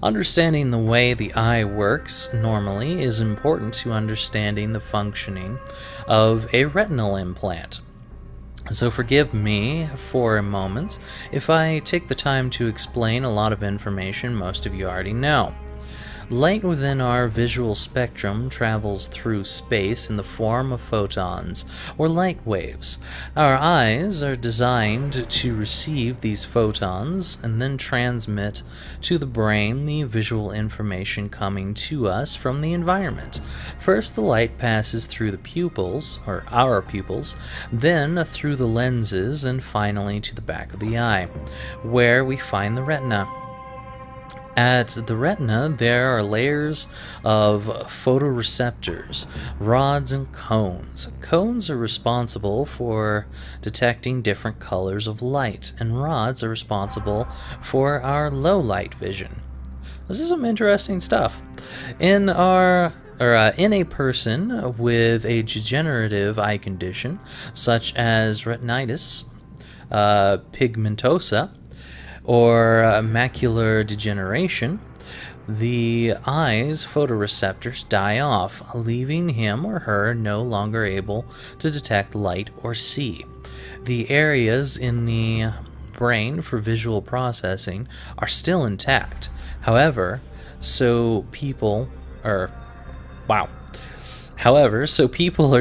Understanding the way the eye works normally is important to understanding the functioning of a retinal implant. So forgive me for a moment if I take the time to explain a lot of information most of you already know. Light within our visual spectrum travels through space in the form of photons, or light waves. Our eyes are designed to receive these photons and then transmit to the brain the visual information coming to us from the environment. First, the light passes through the pupils, or our pupils, then through the lenses, and finally to the back of the eye, where we find the retina. At the retina, there are layers of photoreceptors, rods and cones. Cones are responsible for detecting different colors of light, and rods are responsible for our low light vision. This is some interesting stuff. In a person with a degenerative eye condition, such as retinitis pigmentosa, or macular degeneration, the eye's photoreceptors die off, leaving him or her no longer able to detect light or see. The areas in the brain for visual processing are still intact. However, so people are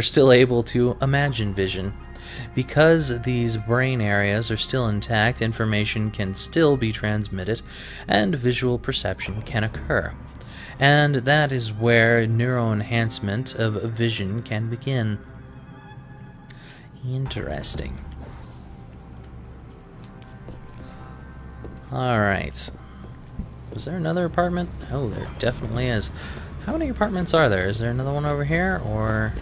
still able to imagine vision. Because these brain areas are still intact, information can still be transmitted and visual perception can occur. And that is where neuroenhancement of vision can begin. Interesting. Alright. Was there another apartment? Oh, there definitely is. How many apartments are there? Is there another one over here? Or...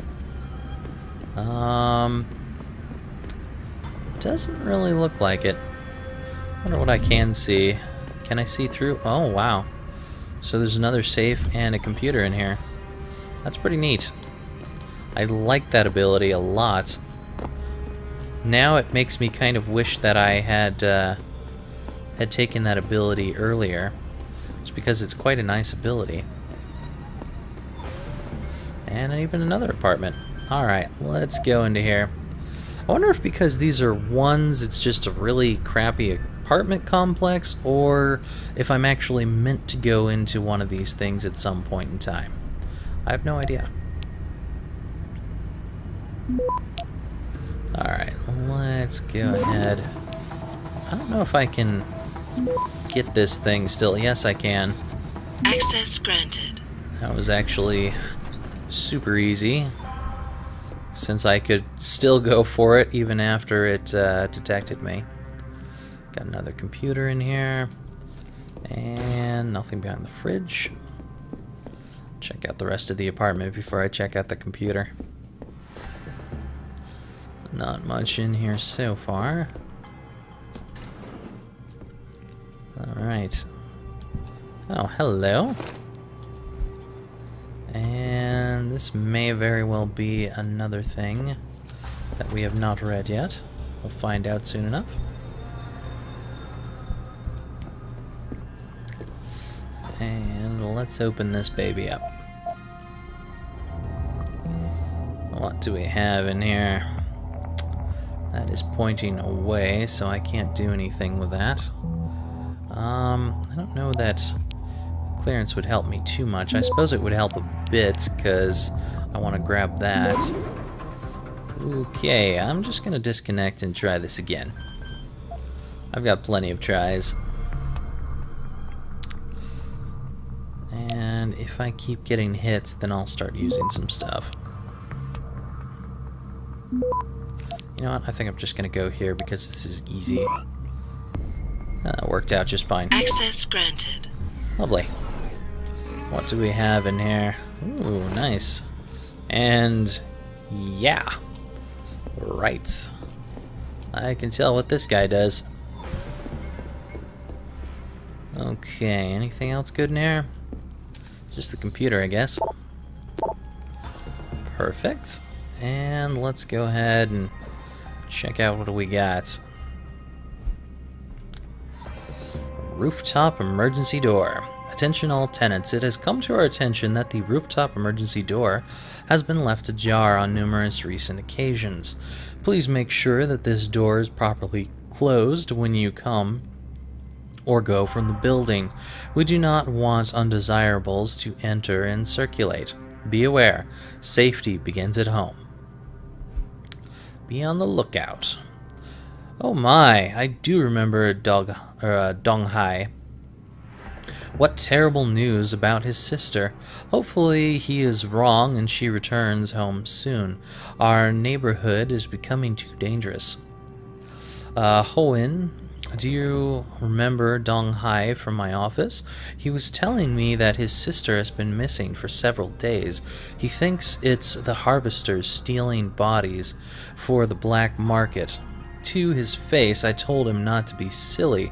doesn't really look like it. I wonder what I can see. Can I see through? Oh, wow. So there's another safe and a computer in here. That's pretty neat. I like that ability a lot. Now it makes me kind of wish that I had taken that ability earlier. Just because it's quite a nice ability. And even another apartment. Alright, let's go into here. I wonder if because these are ones, it's just a really crappy apartment complex, or if I'm actually meant to go into one of these things at some point in time. I have no idea. Alright, let's go ahead. I don't know if I can get this thing still. Yes, I can. Access granted. That was actually super easy, since I could still go for it even after it detected me. Got another computer in here, and nothing behind the fridge. Check out the rest of the apartment before I check out the computer. Not much in here so far. Alright. Oh, hello. And this may very well be another thing that we have not read yet. We'll find out soon enough. And let's open this baby up. What do we have in here? That is pointing away, so I can't do anything with that. I don't know that clearance would help me too much. I suppose it would help a bit, because I want to grab that. Okay, I'm just going to disconnect and try this again. I've got plenty of tries. And if I keep getting hit, then I'll start using some stuff. You know what? I think I'm just going to go here because this is easy. That worked out just fine. Access granted. Lovely. What do we have in here? Ooh, nice. And yeah. Right. I can tell what this guy does. Okay, anything else good in here? Just the computer, I guess. Perfect. And let's go ahead and check out what we got. Rooftop emergency door. Attention all tenants, it has come to our attention that the rooftop emergency door has been left ajar on numerous recent occasions. Please make sure that this door is properly closed when you come or go from the building. We do not want undesirables to enter and circulate. Be aware, safety begins at home. Be on the lookout. Oh my, I do remember Dong Hai. What terrible news about his sister. Hopefully he is wrong and she returns home soon. Our neighborhood is becoming too dangerous. Hoen, do you remember Dong Hai from my office? He was telling me that his sister has been missing for several days. He thinks it's the harvesters stealing bodies for the black market. To his face, I told him not to be silly.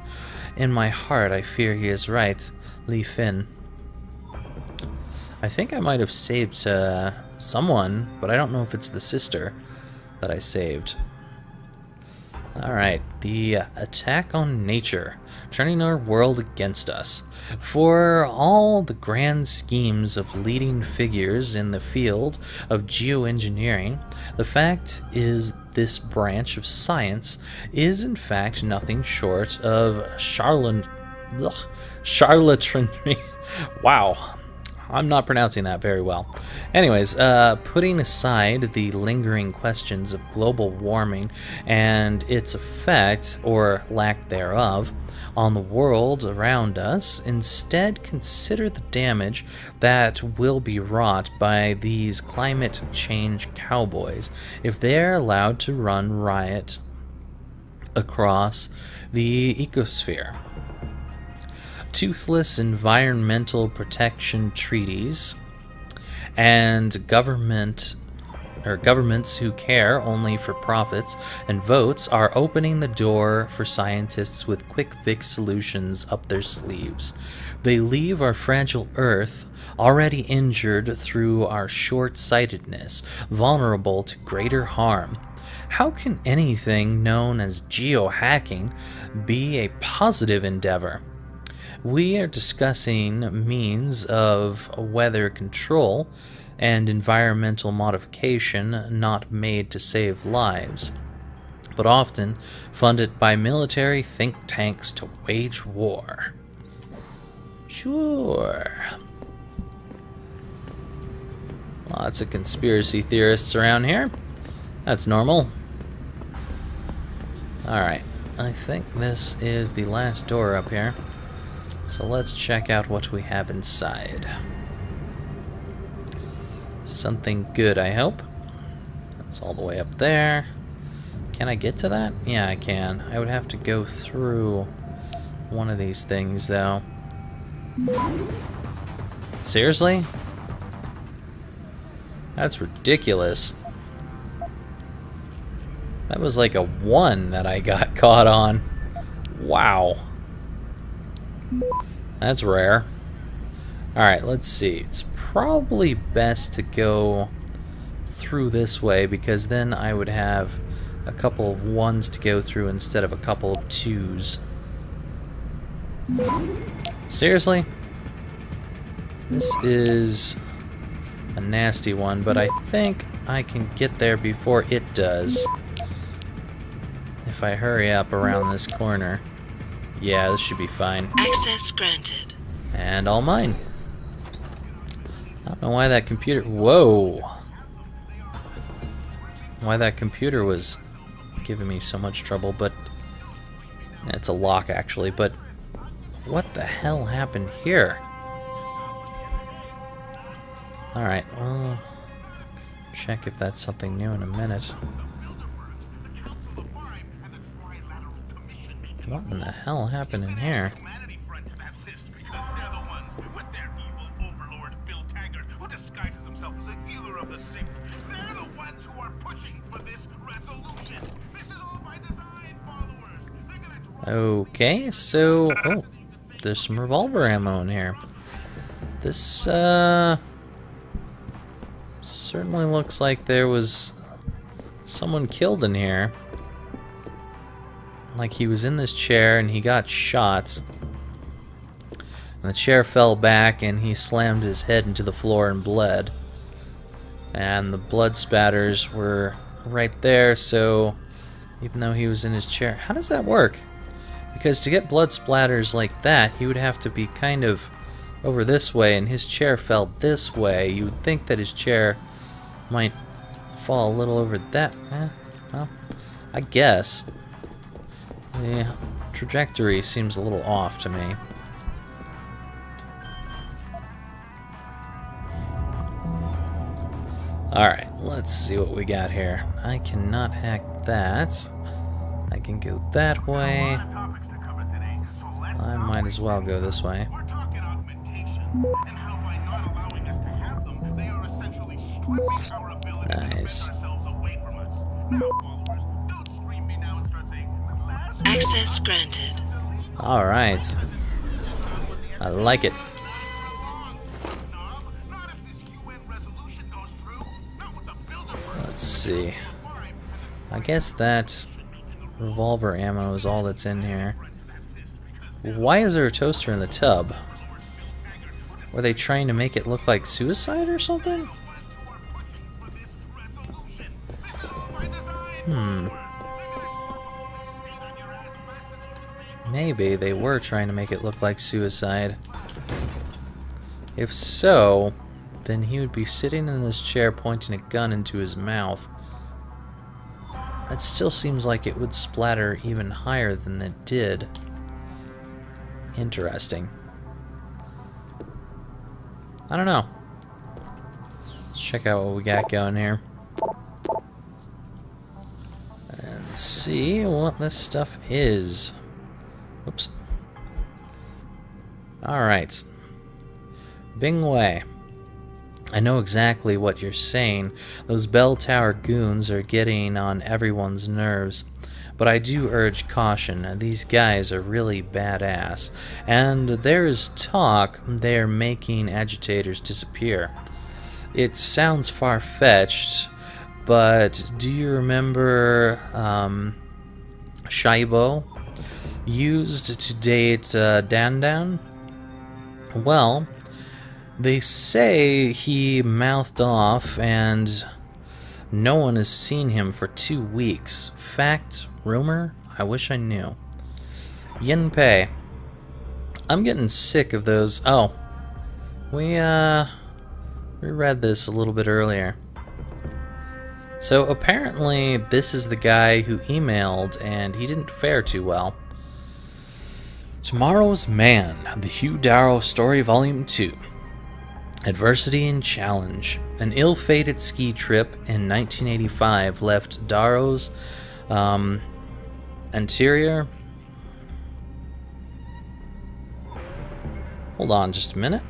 In my heart, I fear he is right. Li Fin. I think I might have saved someone, but I don't know if it's the sister that I saved. Alright, the attack on nature, turning our world against us. For all the grand schemes of leading figures in the field of geoengineering, the fact is this branch of science is in fact nothing short of charlatanry. Wow. I'm not pronouncing that very well. Anyways, putting aside the lingering questions of global warming and its effect, or lack thereof, on the world around us, instead consider the damage that will be wrought by these climate change cowboys if they're allowed to run riot across the ecosphere. Toothless environmental protection treaties and governments who care only for profits and votes are opening the door for scientists with quick fix solutions up their sleeves. They leave our fragile Earth, already injured through our short-sightedness, vulnerable to greater harm. How can anything known as geohacking be a positive endeavor? We are discussing means of weather control and environmental modification not made to save lives, but often funded by military think tanks to wage war. Sure. Lots of conspiracy theorists around here. That's normal. Alright, I think this is the last door up here. So let's check out what we have inside. Something good, I hope. That's all the way up there. Can I get to that? Yeah, I can. I would have to go through one of these things, though. Seriously? That's ridiculous. That was like a 1 that I got caught on. Wow. That's rare. Alright, let's see. It's probably best to go through this way because then I would have a couple of 1s to go through instead of a couple of 2s. Seriously? This is a nasty one, but I think I can get there before it does. If I hurry up around this corner. Yeah, this should be fine. Access granted. And all mine. I don't know why that computer... Whoa! Why that computer was giving me so much trouble, but... It's a lock, actually, but... What the hell happened here? Alright, well... Check if that's something new in a minute. What in the hell happened in here? Okay, so... Oh, there's some revolver ammo in here. This, certainly looks like there was someone killed in here. Like he was in this chair and he got shot. The chair fell back and he slammed his head into the floor and bled. And the blood spatters were right there, so even though he was in his chair... How does that work? Because to get blood splatters like that, he would have to be kind of over this way, and his chair fell this way. You would think that his chair might fall a little over that. Well, I guess. The trajectory seems a little off to me. Alright, let's see what we got here. I cannot hack that. I can go that way. I might as well go this way. Nice. Access granted. Alright. I like it. Let's see. I guess that revolver ammo is all that's in here. Why is there a toaster in the tub? Were they trying to make it look like suicide or something? Maybe they were trying to make it look like suicide. If so, then he would be sitting in this chair pointing a gun into his mouth. That still seems like it would splatter even higher than it did. Interesting. I don't know. Let's check out what we got going here. And see what this stuff is. Oops. Alright. Bing Wei. I know exactly what you're saying. Those bell tower goons are getting on everyone's nerves. But I do urge caution. These guys are really badass. And there is talk they're making agitators disappear. It sounds far-fetched, but do you remember Shaibo used to date Dandan? Well, they say he mouthed off and no one has seen him for 2 weeks. Fact? Rumor? I wish I knew. Yin Pei. I'm getting sick of those. Oh. We read this a little bit earlier. So apparently this is the guy who emailed and he didn't fare too well. Tomorrow's Man, the Hugh Darrow story, Volume 2. Adversity and Challenge. An ill-fated ski trip in 1985 left Darrow's interior. Hold on just a minute.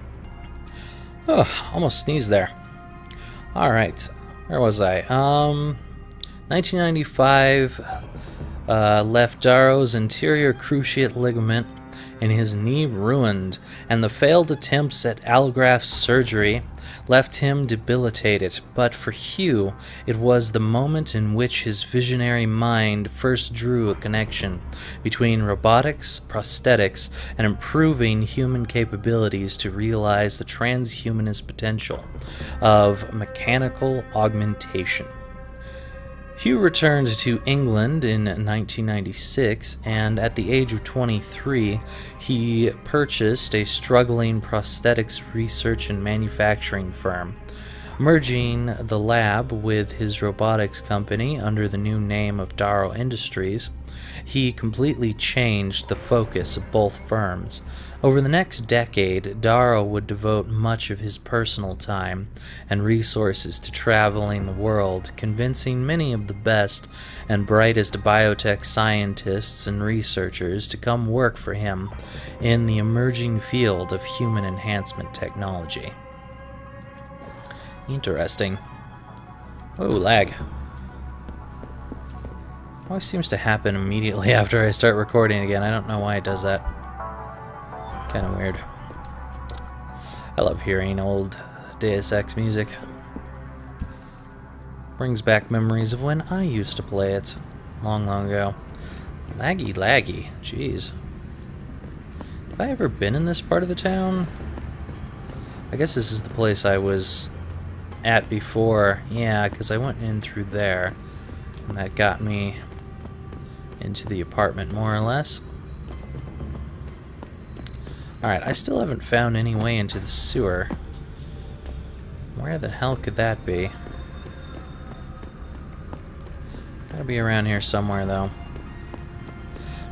Oh, almost sneezed there. Alright, where was I? 1995 left Darrow's anterior cruciate ligament and his knee ruined, and the failed attempts at allograft surgery left him debilitated. But for Hugh, it was the moment in which his visionary mind first drew a connection between robotics, prosthetics, and improving human capabilities to realize the transhumanist potential of mechanical augmentation. Hugh returned to England in 1996, and at the age of 23, he purchased a struggling prosthetics research and manufacturing firm. Merging the lab with his robotics company under the new name of Darrow Industries, he completely changed the focus of both firms. Over the next decade, Darrow would devote much of his personal time and resources to traveling the world, convincing many of the best and brightest biotech scientists and researchers to come work for him in the emerging field of human enhancement technology. Interesting. Oh, lag. Always seems to happen immediately after I start recording again. I don't know why it does that. Kind of weird. I love hearing old Deus Ex music. Brings back memories of when I used to play it long, long ago. Laggy, laggy. Jeez. Have I ever been in this part of the town? I guess this is the place I was at before. Yeah, because I went in through there. And that got me into the apartment, more or less. Alright, I still haven't found any way into the sewer. Where the hell could that be? Gotta be around here somewhere, though.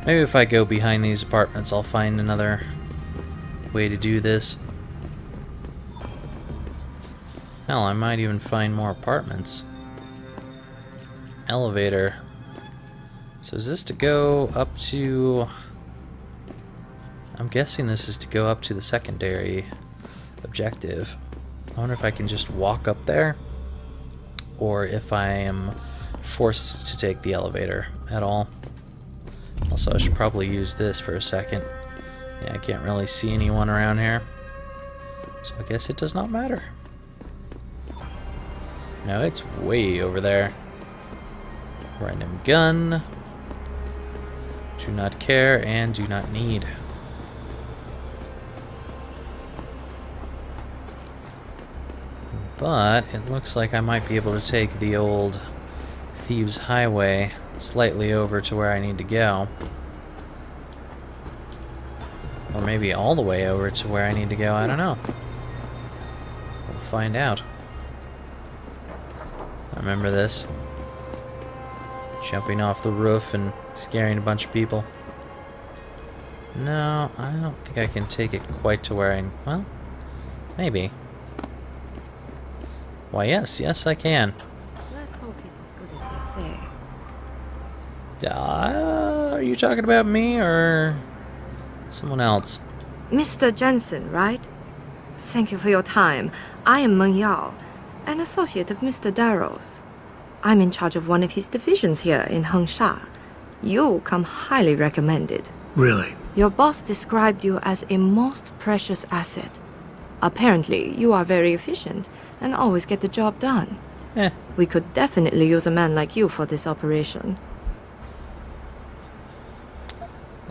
Maybe if I go behind these apartments, I'll find another way to do this. Hell, I might even find more apartments. Elevator. So is this to go up to... I'm guessing this is to go up to the secondary objective. I wonder if I can just walk up there, or if I am forced to take the elevator at all. Also, I should probably use this for a second. Yeah, I can't really see anyone around here, so I guess it does not matter. No, it's way over there. Random gun. Do not care and do not need. But it looks like I might be able to take the old Thieves Highway slightly over to where I need to go. Or maybe all the way over to where I need to go, I don't know. We'll find out. I remember this. Jumping off the roof and scaring a bunch of people. No, I don't think I can take it quite to where I... Well, maybe. Why, yes, I can. Let's hope he's as good as they say. Are you talking about me or someone else? Mr. Jensen, right? Thank you for your time. I am Meng Yao, an associate of Mr. Darrow's. I'm in charge of one of his divisions here in Hengsha. You come highly recommended. Really? Your boss described you as a most precious asset. Apparently, you are very efficient and always get the job done. We could definitely use a man like you for this operation.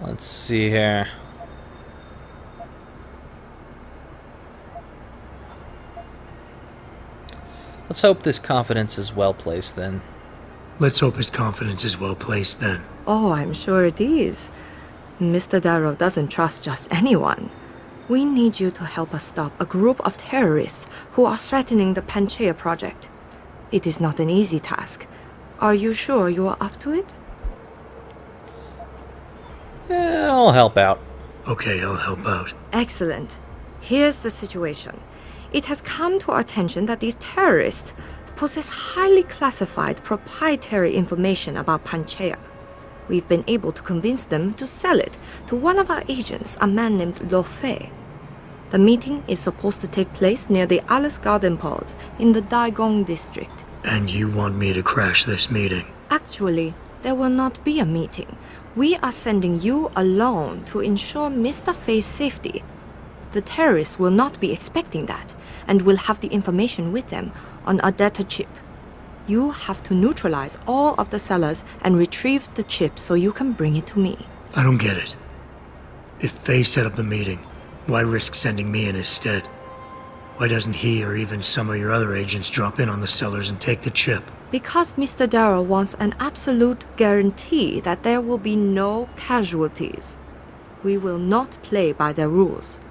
Let's see here. Let's hope this confidence is well placed then. Let's hope his confidence is well placed then. Oh, I'm sure it is. Mr. Darrow doesn't trust just anyone. We need you to help us stop a group of terrorists who are threatening the Panchaea project. It is not an easy task. Are you sure you are up to it? Yeah, I'll help out. Okay, I'll help out. Excellent. Here's the situation. It has come to our attention that these terrorists possess highly classified proprietary information about Panchaea. We've been able to convince them to sell it to one of our agents, a man named Lo Fei. The meeting is supposed to take place near the Alice Garden pods in the Daigong district. And you want me to crash this meeting? Actually, there will not be a meeting. We are sending you alone to ensure Mr. Fei's safety. The terrorists will not be expecting that, and will have the information with them on a data chip. You have to neutralize all of the sellers and retrieve the chip so you can bring it to me. I don't get it. If Faye set up the meeting, why risk sending me in his stead? Why doesn't he or even some of your other agents drop in on the sellers and take the chip? Because Mr. Darrow wants an absolute guarantee that there will be no casualties. We will not play by their rules.